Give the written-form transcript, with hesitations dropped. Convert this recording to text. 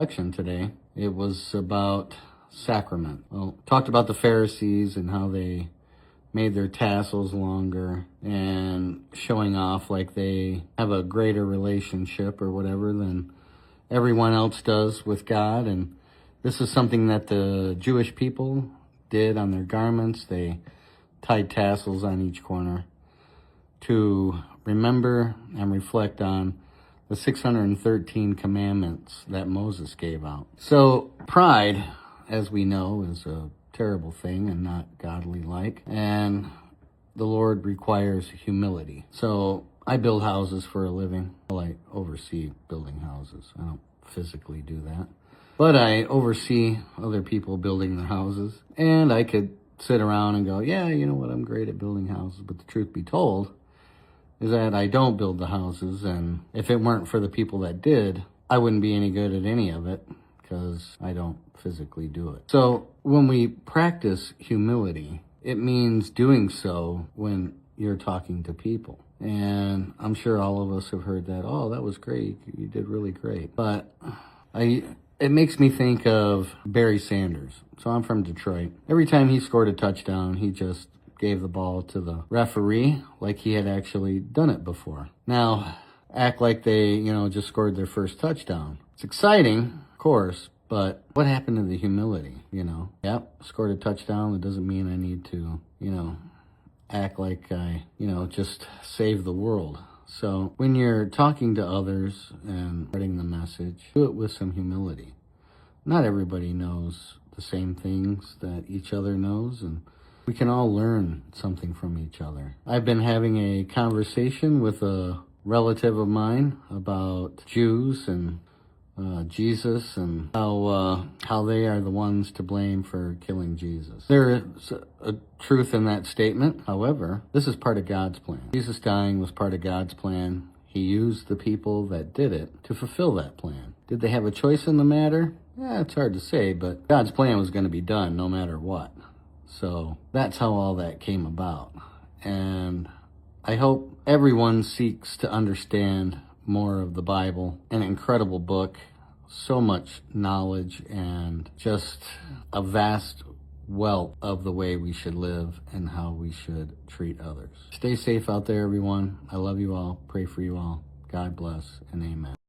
Section today. It was about sacrament. Well, talked about the Pharisees and how they made their tassels longer and showing off like they have a greater relationship or whatever than everyone else does with God. And this is something that the Jewish people did on their garments. They tied tassels on each corner to remember and reflect on the 613 commandments that Moses gave out. So pride, as we know, is a terrible thing and not godly-like. And the Lord requires humility. So I build houses for a living. Well, I oversee building houses. I don't physically do that. But I oversee other people building their houses. And I could sit around and go, yeah, you know what, I'm great at building houses. But the truth be told is that I don't build the houses. And if it weren't for the people that did, I wouldn't be any good at any of it because I don't physically do it. So when we practice humility, it means doing so when you're talking to people. And I'm sure all of us have heard that, oh, that was great. You did really great. But it makes me think of Barry Sanders. So I'm from Detroit. Every time he scored a touchdown, he just gave the ball to the referee like he had actually done it before. Now, act like they, just scored their first touchdown. It's exciting, of course, but what happened to the humility, Yep, scored a touchdown. That doesn't mean I need to, act like I, just save the world. So when you're talking to others and spreading the message, do it with some humility. Not everybody knows the same things that each other knows, and we can all learn something from each other. I've been having a conversation with a relative of mine about Jews and Jesus and how they are the ones to blame for killing Jesus. There is a truth in that statement. However, this is part of God's plan. Jesus dying was part of God's plan. He used the people that did it to fulfill that plan. Did they have a choice in the matter? It's hard to say, but God's plan was going to be done no matter what. So that's how all that came about. And I hope everyone seeks to understand more of the Bible, an incredible book, so much knowledge and just a vast wealth of the way we should live and how we should treat others. Stay safe out there, everyone. I love you all. Pray for you all. God bless and amen.